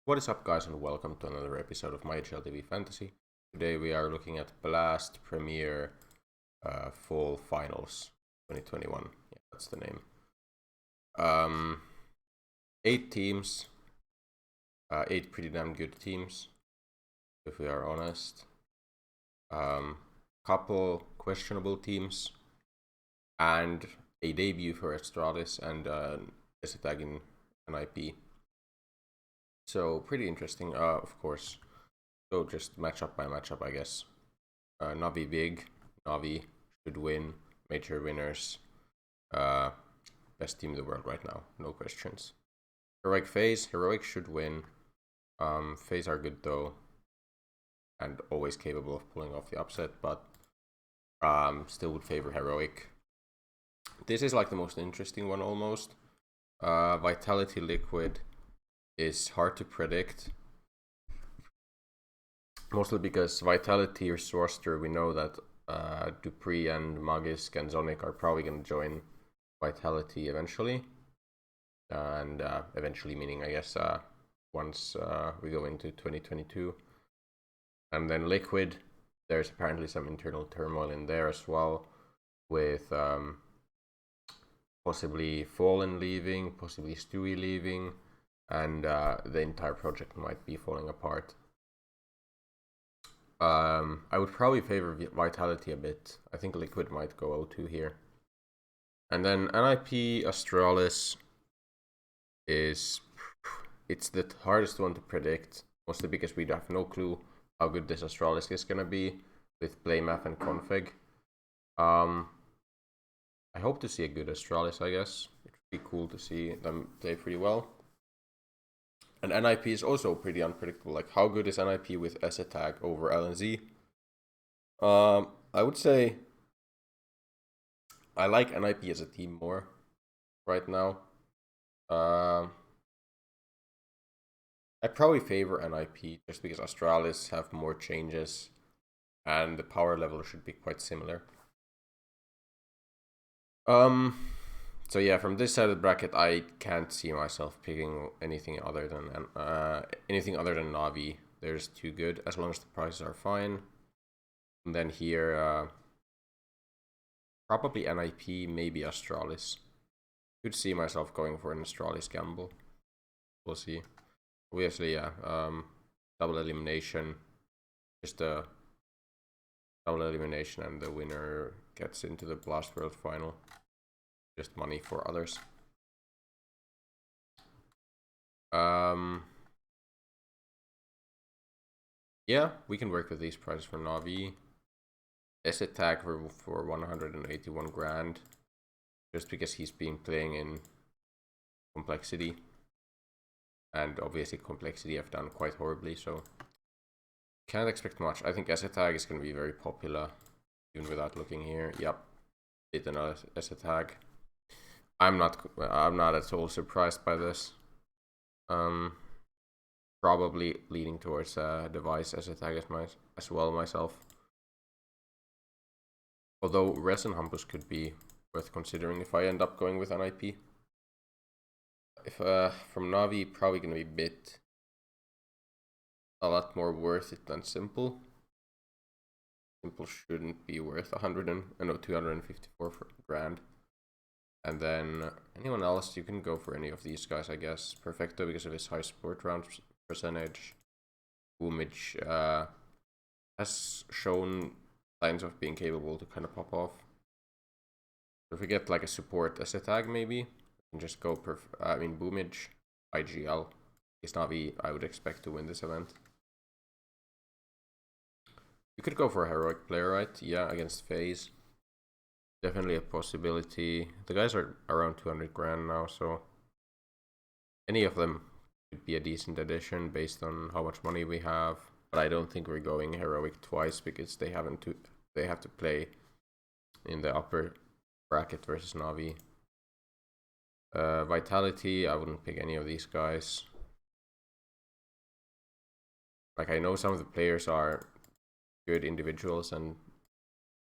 What is up, guys, and welcome to another episode of my HLTV Fantasy. Today we are looking at Blast Premier Fall Finals 2021. Yeah, that's the name. 8 teams, 8 pretty damn good teams, if we are honest. Couple questionable teams, and a debut for Astralis and a tag in an IP. So pretty interesting, of course. So just matchup by matchup, I guess. Navi big, Navi should win, major winners. Best team in the world right now, no questions. Heroic FaZe, Heroic should win. FaZe are good though, and always capable of pulling off the upset, but still would favor Heroic. This is like the most interesting one almost. Vitality Liquid is hard to predict. Mostly because Vitality's roster, we know that Dupree and Magisk and Zonic are probably going to join Vitality eventually. And eventually meaning, I guess, once we go into 2022. And then Liquid, there's apparently some internal turmoil in there as well, with possibly Fallen leaving, possibly Stewie leaving, and the entire project might be falling apart. I would probably favor Vitality a bit. I think Liquid might go O2 here. And then NIP Astralis it's the hardest one to predict, mostly because we have no clue how good this Astralis is gonna be with playmap and config. I hope to see a good Astralis, I guess. It would be cool to see them play pretty well. And NIP is also pretty unpredictable. Like, how good is NIP with S tag over LNZ? I would say I like NIP as a team more right now. I probably favor NIP just because Astralis have more changes and the power level should be quite similar. So yeah, from this side of the bracket, I can't see myself picking anything other than Navi. There's too good, as long as the prices are fine. And then here, probably NIP, maybe Astralis. Could see myself going for an Astralis gamble. We'll see. Obviously, yeah, double elimination. Just a double elimination, and the winner gets into the Blast World Final. Just money for others. Yeah, we can work with these prices for Navi. Asset tag for 181 grand, just because he's been playing in Complexity, and obviously Complexity have done quite horribly, so can't expect much. I think asset tag is going to be very popular, even without looking here. Yep, did another asset tag. I'm not at all surprised by this. Probably leaning towards device as a tag as well myself. Although Resin Hampus could be worth considering if I end up going with an IP. If from Navi, probably gonna be a lot more worth it than Simple. Simple shouldn't be worth 254 grand. And then anyone else, you can go for any of these guys, I guess. Perfecto, because of his high support round percentage. Boomage has shown signs of being capable to kind of pop off. So if we get like a support as a tag, maybe, we can just go Boomage, IGL. Is Navi, I would expect to win this event. You could go for a heroic player, right? Yeah, against FaZe. Definitely a possibility. The guys are around 200 grand now, so any of them could be a decent addition based on how much money we have. But I don't think we're going heroic twice because they have to play in the upper bracket versus Navi. Vitality, I wouldn't pick any of these guys. Like, I know some of the players are good individuals and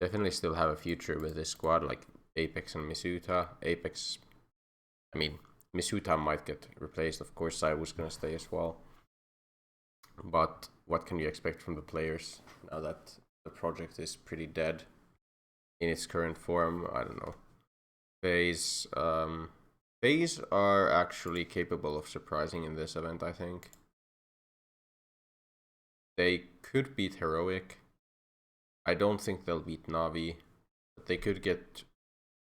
definitely still have a future with this squad, like Apex and Misuta. Misuta might get replaced, of course. Sai was gonna stay as well. But what can you expect from the players now that the project is pretty dead in its current form? I don't know. FaZe are actually capable of surprising in this event, I think. They could beat Heroic. I don't think they'll beat Navi, but they could get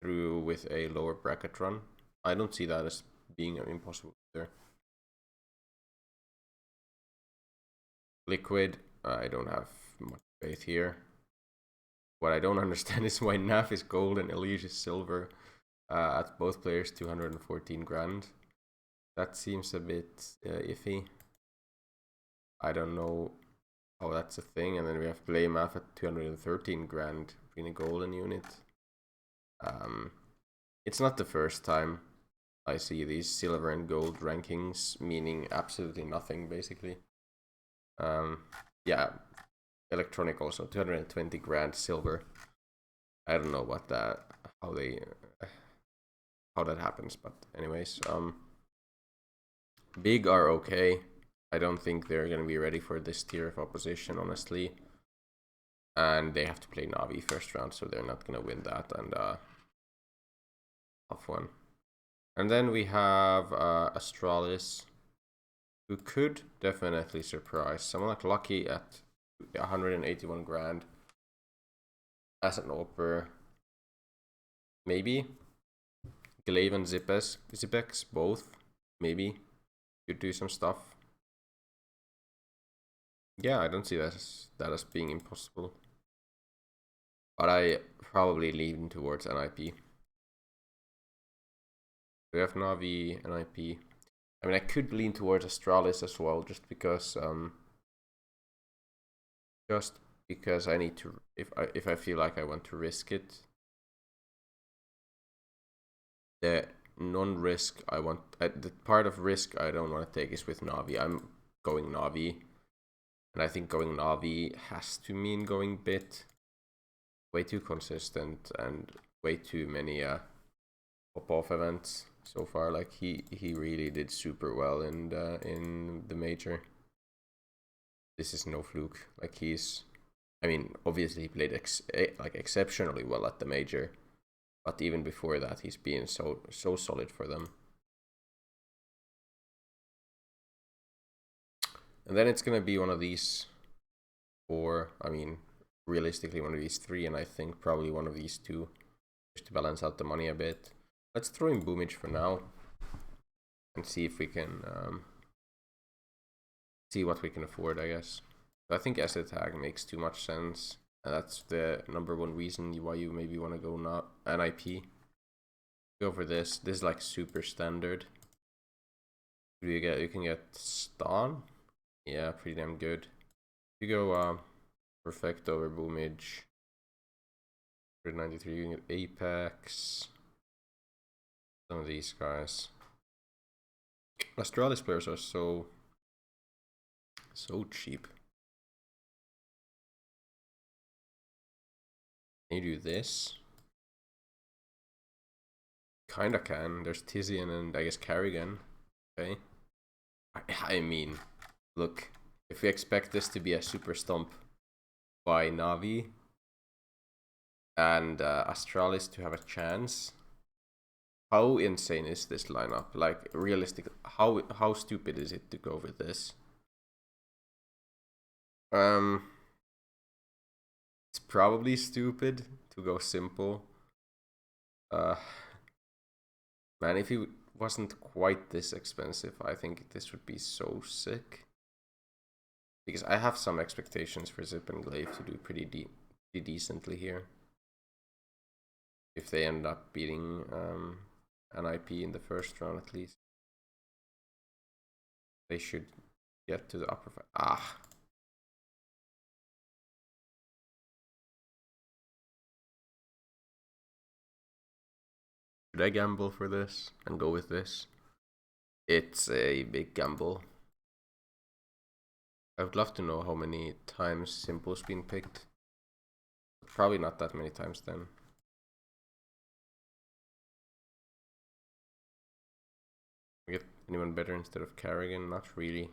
through with a lower bracket run. I don't see that as being impossible either. Liquid, I don't have much faith here. What I don't understand is why NAF is gold and Elige is silver. At both players 214 grand. That seems a bit iffy. I don't know how that's a thing. And then we have Blaymaf at 213 grand in a golden unit. It's not the first time I see these silver and gold rankings meaning absolutely nothing, basically. Yeah, Electronic also 220 grand silver. I don't know what that, how that happens, but anyways, Big are okay. I don't think they're gonna be ready for this tier of opposition, honestly. And they have to play Navi first round, so they're not gonna win that, and tough one. And then we have Astralis, who could definitely surprise. Someone like Lucky at 181 grand as an AWPer. Maybe. Glaive and Zipex, both. Maybe. Could do some stuff. Yeah, I don't see that as being impossible. But I probably lean towards NIP. We have Navi, NIP. I mean, I could lean towards Astralis as well, just because I need to, if I feel like I want to risk it. The non-risk I want, the part of risk I don't want to take is with Navi. I'm going Navi, and I think going Navi has to mean going bit. Way too consistent and way too many pop-off events so far. Like he really did super well in the major. This is no fluke. Like I mean, obviously he played exceptionally well at the major, but even before that, he's been so solid for them. And then it's gonna be one of these four. I mean, realistically, one of these three, and I think probably one of these two, just to balance out the money a bit. Let's throw in Boomage for now, and see if we can see what we can afford, I guess. But I think asset tag makes too much sense, and that's the #1 reason why you maybe want to go not NIP. Go for this. This is like super standard. You can get Stan. Yeah, pretty damn good. You go Perfect over Boomage. 193, you can get Apex. Some of these guys. Astralis players are so cheap. Can you do this? Kinda can. There's Tizian and I guess Carrigan. Okay. I mean, look, if we expect this to be a super stomp by Navi and Astralis to have a chance, how insane is this lineup? Like, realistic, how stupid is it to go with this? It's probably stupid to go simple. Man, if he wasn't quite this expensive, I think this would be so sick. Because I have some expectations for Zip and Glaive to do pretty decently here. If they end up beating an IP in the first round at least. They should get to the upper five. Ah. Should I gamble for this and go with this? It's a big gamble. I would love to know how many times Simple's been picked. Probably not that many times then. We get anyone better instead of Carrigan? Not really.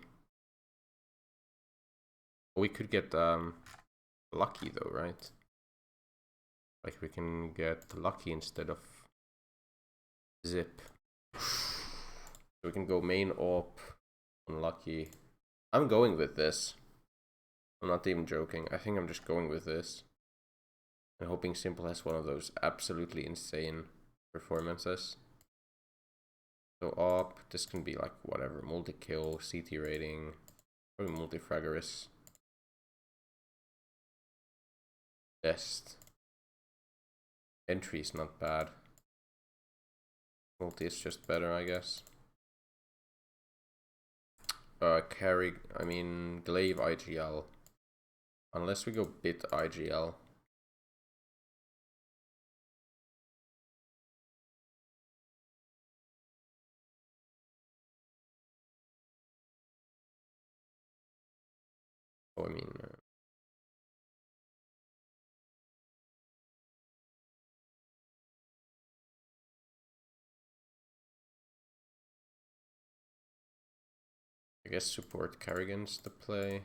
We could get lucky though, right? Like we can get lucky instead of zip. So we can go main op, unlucky. I'm going with this. I'm not even joking. I think I'm just going with this. And hoping Simple has one of those absolutely insane performances. So op, this can be like whatever, multi-kill, CT rating, probably multi-fragorous. Best. Entry is not bad. Multi is just better, I guess. Carry, I mean, glaive IGL. Unless we go bit IGL. Oh, I mean... I guess support Carrigan's the play.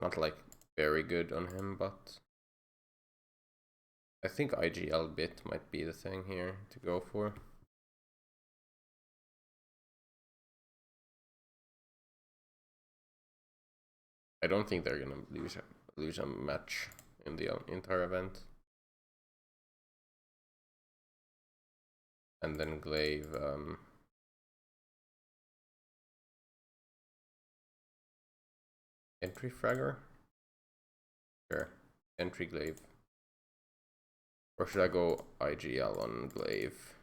Not like very good on him, but I think IGL bit might be the thing here to go for. I don't think they're gonna lose a match in the entire event. And then glaive entry fragger? Sure. Entry glaive. Or should I go IGL on glaive?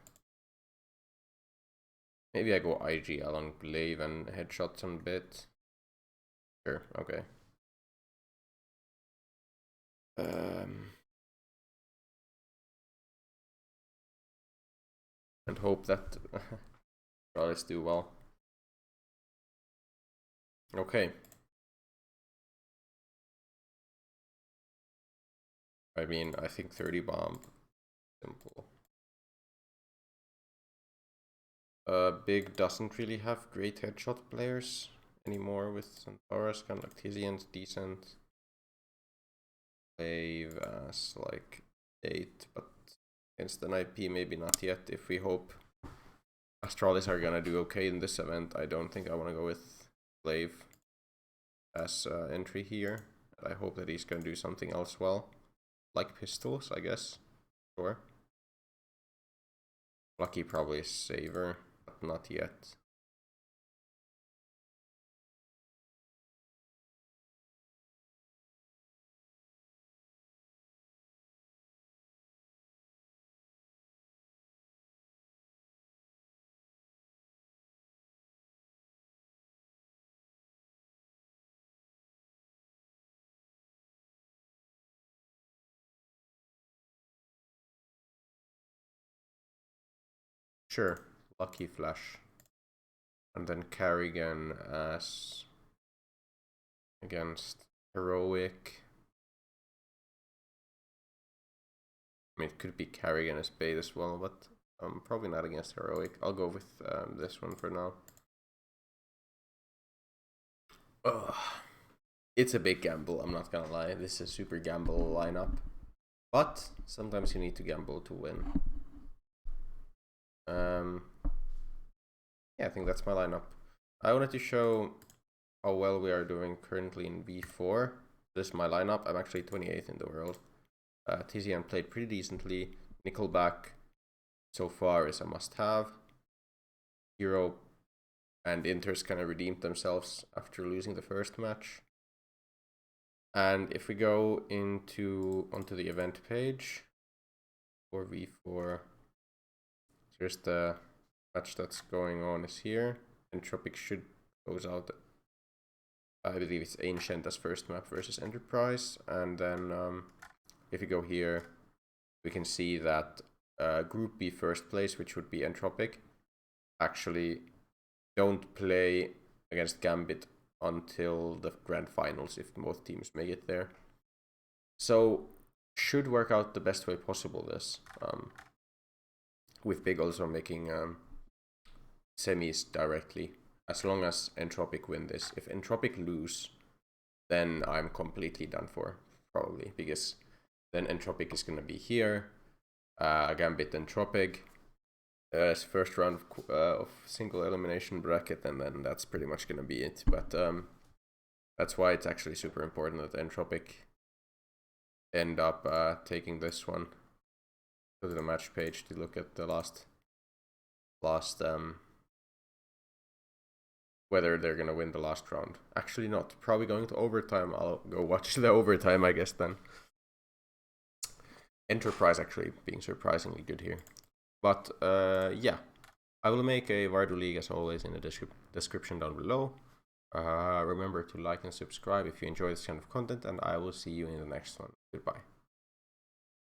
Maybe I go IGL on glaive and headshots on bit. Sure, okay. And hope that Charles do well. Okay. I mean, I think 30 bomb. Simple. Big doesn't really have great headshot players anymore with Centaurus, kind of like Tizian's decent. Wave as like 8, but against an IP maybe not yet. If we hope Astralis are gonna do okay in this event, I don't think I want to go with Glaive as entry here. I hope that he's gonna do something else well, like pistols, I guess. Sure. Lucky probably is saver, but not yet. Sure, Lucky Flash. And then Carrigan as against Heroic. I mean, it could be Carrigan as bait as well, but probably not against Heroic. I'll go with this one for now. Ugh. It's a big gamble, I'm not gonna lie. This is a super gamble lineup. But sometimes you need to gamble to win. Yeah, I think that's my lineup. I wanted to show how well we are doing currently in V4. This is my lineup. I'm actually 28th in the world. TZN played pretty decently. Nickelback so far is a must-have. Hero and Inters kind of redeemed themselves after losing the first match. And if we go onto the event page for V4, here's the match that's going on is here. Entropic should close out. I believe it's Ancient as first map versus Enterprise. And then if you go here, we can see that Group B first place, which would be Entropic, actually don't play against Gambit until the grand finals if both teams make it there. So should work out the best way possible this. With Big also making semis directly. as long as Entropic win this. If Entropic lose, then I'm completely done for, probably, because then Entropic is going to be here, Gambit Entropic, first round of single elimination bracket, and then that's pretty much going to be it. But that's why it's actually super important that Entropic end up taking this one. Go to the match page to look at the last whether they're gonna win the last round. Actually not, probably going to overtime. I'll go watch the overtime, I guess, then. Enterprise actually being surprisingly good here. But yeah, I will make a Vardu League as always in the description down below. Remember to like and subscribe if you enjoy this kind of content, and I will see you in the next one. Goodbye.